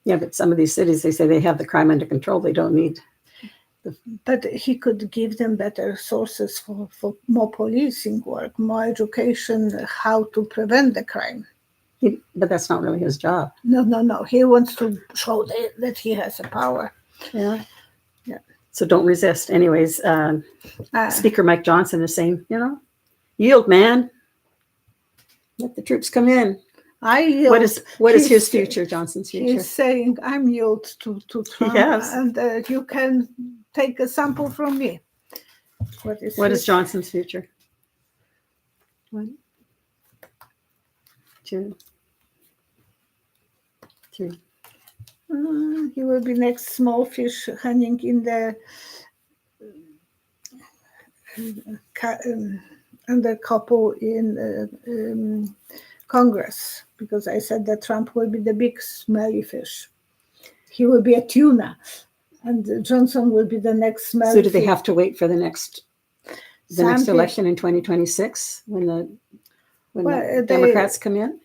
Speaker 1: Yeah, but some of these cities, they say they have the crime under control. They don't need.
Speaker 2: But he could give them better sources for more policing work, more education, how to prevent the crime.
Speaker 1: But that's not really his job.
Speaker 2: No. He wants to show that he has a power.
Speaker 1: Yeah. So don't resist. Anyways, Speaker Mike Johnson is saying, yield, man. Let the troops come in.
Speaker 2: I yield.
Speaker 1: What is his future, Johnson's future?
Speaker 2: He's saying, I'm yield to Trump, and you can take a sample from me. What is
Speaker 1: Johnson's future? 1, 2, 3.
Speaker 2: He will be next small fish hanging in the under couple in Congress, because I said that Trump will be the big smelly fish. He will be a tuna, and Johnson will be the next smelly.
Speaker 1: So do they have to wait for the next election in 2026 when the Democrats come in?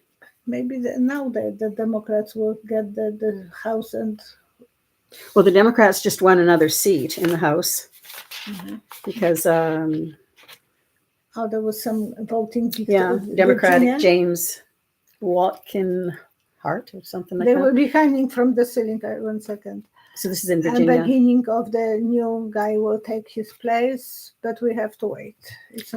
Speaker 2: Maybe now the Democrats will get the House and.
Speaker 1: Well, the Democrats just won another seat in the House because.
Speaker 2: There was some voting.
Speaker 1: Democratic Virginia. James Watkin Hart or something like that.
Speaker 2: They will be hanging from the ceiling. 1 second.
Speaker 1: So this is in Virginia.
Speaker 2: The beginning of the new guy will take his place, but we have to wait.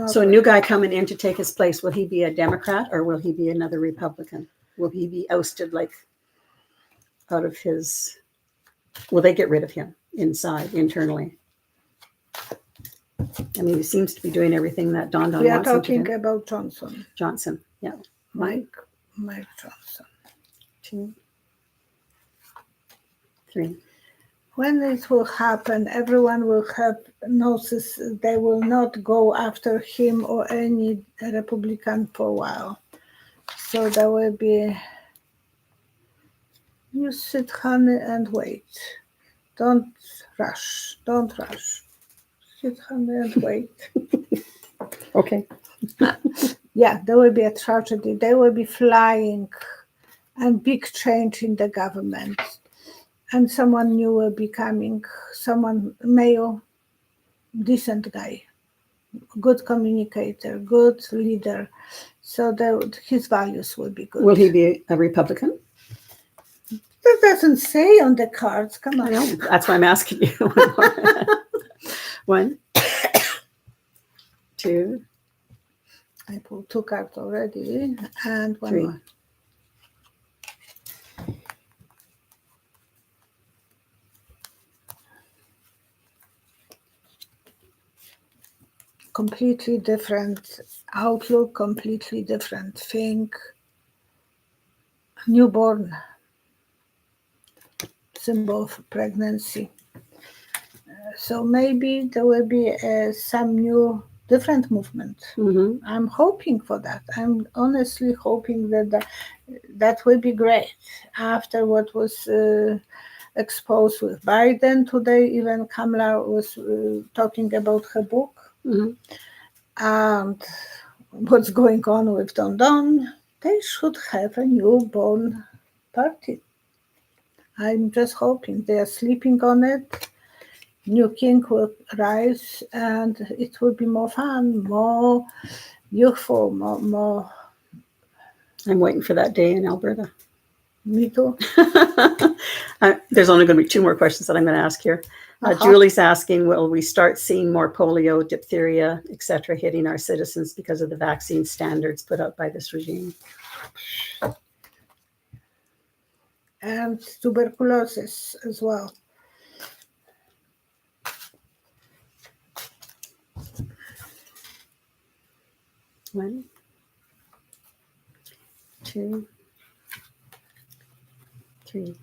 Speaker 1: So a new guy coming in to take his place, will he be a Democrat or will he be another Republican? Will he be ousted out of his... Will they get rid of him internally? I mean, he seems to be doing everything that Don wants him to do.
Speaker 2: We are talking about Johnson.
Speaker 1: Johnson, yeah.
Speaker 2: Mike Johnson.
Speaker 1: 2, 3.
Speaker 2: When it will happen, everyone will have notice they will not go after him or any Republican for a while. So there will be, you sit, honey, and wait. Don't rush. Sit, honey, and wait.
Speaker 1: Okay.
Speaker 2: Yeah, there will be a tragedy. They will be flying and big change in the government. And someone new will be coming, someone male, decent guy, good communicator, good leader. So his values will be good.
Speaker 1: Will he be a Republican?
Speaker 2: That doesn't say on the cards. Come on.
Speaker 1: I know. That's why I'm asking you. 1, 2.
Speaker 2: I pulled 2 cards already, and 1
Speaker 1: 3.
Speaker 2: more. Completely different outlook, completely different thing. Newborn, symbol of pregnancy. So maybe there will be some new, different movement.
Speaker 1: Mm-hmm.
Speaker 2: I'm hoping for that. I'm honestly hoping that will be great. After what was exposed with Biden today, even Kamala was talking about her book.
Speaker 1: Mm-hmm.
Speaker 2: And what's going on with Don, they should have a newborn party. I'm just hoping they are sleeping on it. New king will rise and it will be more fun, more youthful, more.
Speaker 1: I'm waiting for that day in Alberta.
Speaker 2: Me too.
Speaker 1: There's only going to be 2 more questions that I'm going to ask here. Julie's asking, will we start seeing more polio, diphtheria, etc., hitting our citizens because of the vaccine standards put out by this regime?
Speaker 2: And tuberculosis as well.
Speaker 1: One, 2, see.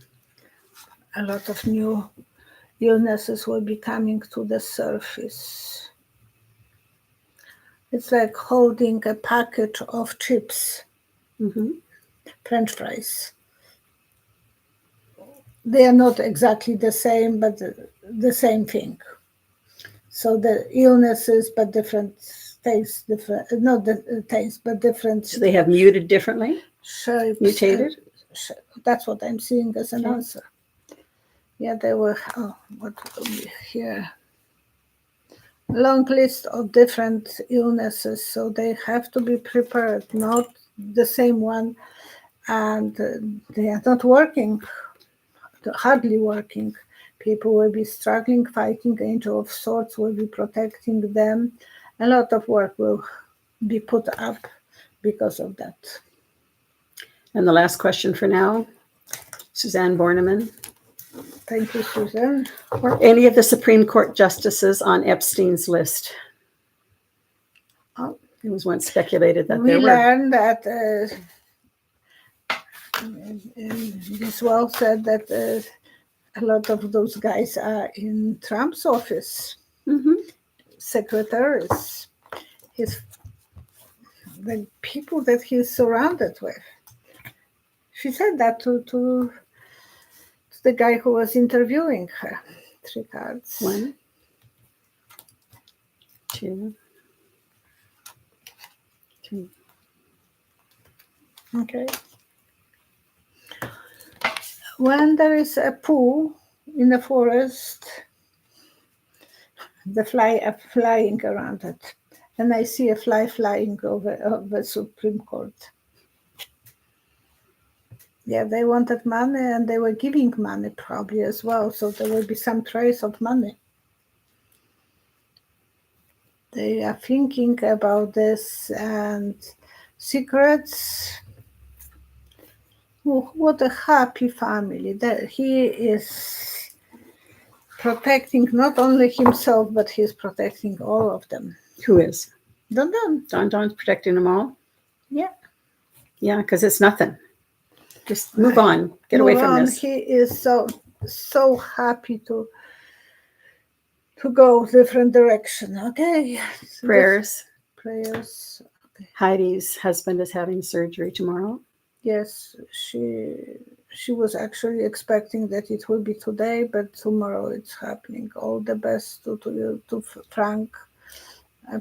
Speaker 2: A lot of new illnesses will be coming to the surface. It's like holding a packet of chips, French fries. They are not exactly the same, but the same thing. So the illnesses, but different tastes, different, not the taste, but different.
Speaker 1: So they have muted differently?
Speaker 2: Shapes.
Speaker 1: Mutated?
Speaker 2: That's what I'm seeing as an
Speaker 1: Okay.
Speaker 2: answer. Yeah, they were, what will be here? Long list of different illnesses, so they have to be prepared, not the same one, and they are not working, hardly working. People will be struggling, fighting. Angel of Swords will be protecting them. A lot of work will be put up because of that.
Speaker 1: And the last question for now, Suzanne Borneman.
Speaker 2: Thank you, Susan.
Speaker 1: Were any of the Supreme Court justices on Epstein's list?
Speaker 2: Oh.
Speaker 1: It was once speculated that
Speaker 2: We
Speaker 1: there were.
Speaker 2: learned that this well said that a lot of those guys are in Trump's office. Secretaries, the people that he's surrounded with. She said that to the guy who was interviewing her. 3 cards.
Speaker 1: 1, 2, 3.
Speaker 2: Okay. When there is a pool in the forest, the fly are flying around it. And I see a fly flying over the Supreme Court. Yeah, they wanted money and they were giving money probably as well. So there will be some trace of money. They are thinking about this and secrets. Oh, what a happy family. That he is protecting not only himself, but he's protecting all of them.
Speaker 1: Who is?
Speaker 2: Don.
Speaker 1: Don's protecting them all?
Speaker 2: Yeah.
Speaker 1: Yeah, because it's nothing. Just move on. Get away from this.
Speaker 2: He is so happy to go different direction. Okay.
Speaker 1: Prayers.
Speaker 2: Prayers. Okay.
Speaker 1: Heidi's husband is having surgery tomorrow.
Speaker 2: Yes, she was actually expecting that it will be today, but tomorrow it's happening. All the best to Frank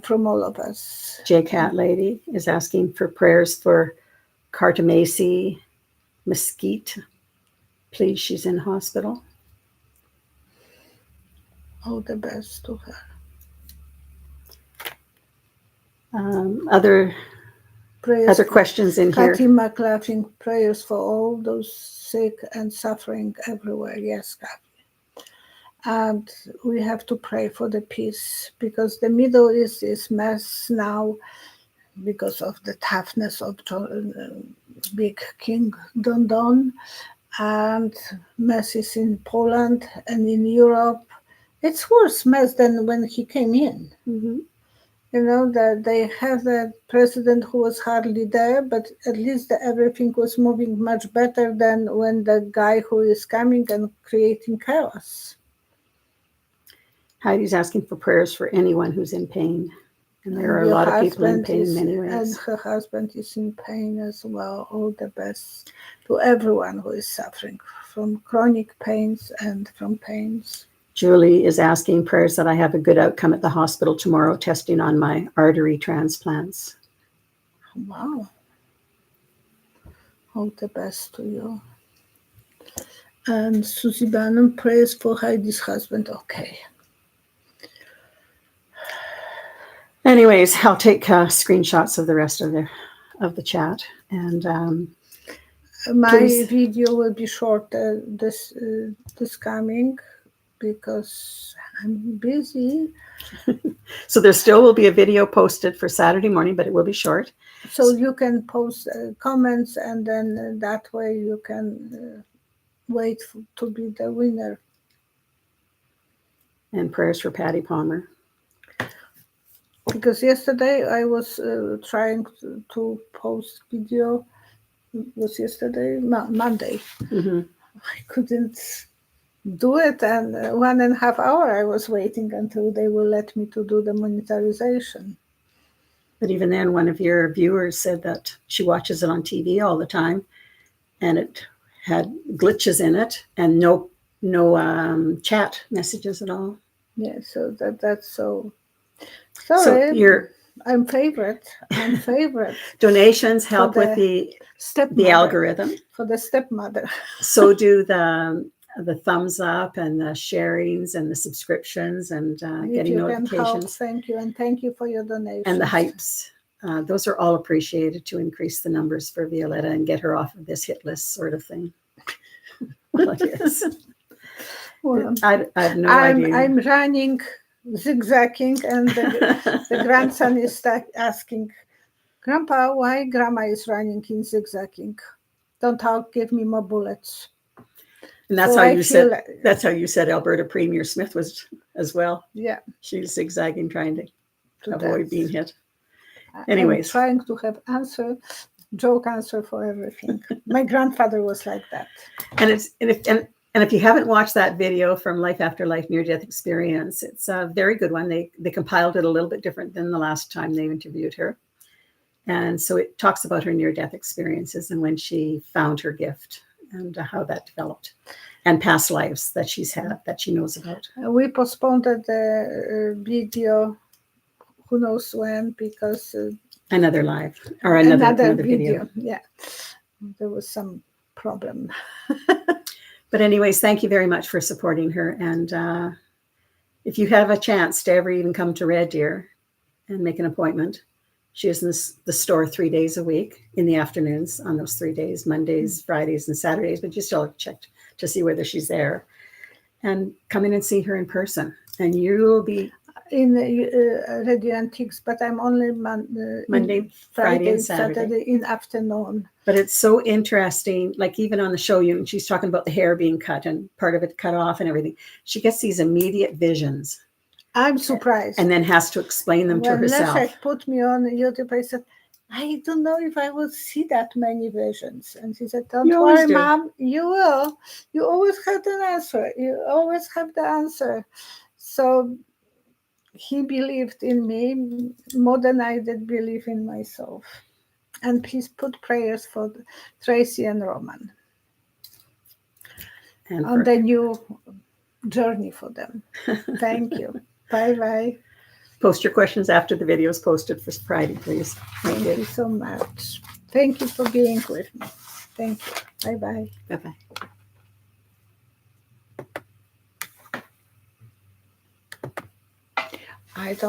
Speaker 2: from all of us.
Speaker 1: J Cat Lady is asking for prayers for Cartamasi Mesquite. Please, she's in hospital.
Speaker 2: All the best to her.
Speaker 1: Other questions in here.
Speaker 2: Kathy McLaughlin, prayers for all those sick and suffering everywhere. Yes, Kathy. And we have to pray for the peace because the Middle East is mess now because of the toughness of big King Don, and messes in Poland and in Europe. It's worse mess than when he came in. You know, that they have the president who was hardly there, but at least everything was moving much better than when the guy who is coming and creating chaos.
Speaker 1: Heidi's asking for prayers for anyone who's in pain. And there are a lot of people in pain in many ways.
Speaker 2: And her husband is in pain as well. All the best to everyone who is suffering from chronic pains and from pains.
Speaker 1: Julie is asking prayers that I have a good outcome at the hospital tomorrow, testing on my artery transplants.
Speaker 2: Wow. All the best to you. And Susie Bannon prays for Heidi's husband. Okay.
Speaker 1: Anyways, I'll take screenshots of the rest of the chat. And
Speaker 2: my
Speaker 1: please.
Speaker 2: video will be short this coming because I'm busy.
Speaker 1: So there still will be a video posted for Saturday morning, but it will be short.
Speaker 2: So you can post comments, and then that way you can wait to be the winner.
Speaker 1: And prayers for Patty Palmer.
Speaker 2: Because yesterday I was trying to post video. It was yesterday, Monday. I couldn't do it, and 1.5 hours I was waiting until they will let me to do the monetarization.
Speaker 1: But even then, one of your viewers said that she watches it on TV all the time, and it had glitches in it and no chat messages at all.
Speaker 2: Yeah, so that's so.
Speaker 1: So
Speaker 2: Sorry, I'm favorite.
Speaker 1: Donations help
Speaker 2: For
Speaker 1: with
Speaker 2: the
Speaker 1: the algorithm.
Speaker 2: For the stepmother.
Speaker 1: So do the thumbs up and the sharings and the subscriptions and getting notifications.
Speaker 2: Thank you, and thank you for your donations.
Speaker 1: And the hypes. Those are all appreciated to increase the numbers for Violetta and get her off of this hit list sort of thing. Well, it is.
Speaker 2: Well,
Speaker 1: I have no idea.
Speaker 2: I'm running, zigzagging, and the grandson is asking, Grandpa, why Grandma is running in zigzagging? Don't give me more bullets.
Speaker 1: And that's how you said Alberta Premier Smith was as well.
Speaker 2: Yeah.
Speaker 1: She's zigzagging, trying to avoid being hit.
Speaker 2: Anyways. I'm trying to have joke answer for everything. My grandfather was like that.
Speaker 1: And if you haven't watched that video from Life After Life Near-Death Experience, it's a very good one. They compiled it a little bit different than the last time they interviewed her. And so it talks about her near-death experiences and when she found her gift and how that developed, and past lives that she's had that she knows about.
Speaker 2: We postponed the video, who knows when, because
Speaker 1: another live or another video.
Speaker 2: Yeah, there was some problem.
Speaker 1: But anyways, thank you very much for supporting her. And if you have a chance to ever even come to Red Deer and make an appointment, she is in the store 3 days a week in the afternoons on those 3 days, Mondays, Fridays, and Saturdays. But you still have to check to see whether she's there. And come in and see her in person. And you will be
Speaker 2: in Red Deer Antiques, but I'm only
Speaker 1: Monday, Friday, and Saturday
Speaker 2: in afternoon.
Speaker 1: But it's so interesting, like even on the show, she's talking about the hair being cut and part of it cut off and everything. She gets these immediate visions.
Speaker 2: I'm surprised.
Speaker 1: And then has to explain them to herself.
Speaker 2: When Leszek put me on YouTube, I said, I don't know if I will see that many visions. And she said, don't worry, Mom, you will. You always have the answer. You always have the answer. So he believed in me more than I did believe in myself. And please put prayers for Tracy and Roman and on the new journey for them. Thank you. Bye-bye.
Speaker 1: Post your questions after the video is posted for Friday, please.
Speaker 2: Thank you so much. Thank you for being with me. Thank you. Bye-bye.
Speaker 1: Bye-bye.
Speaker 2: I don't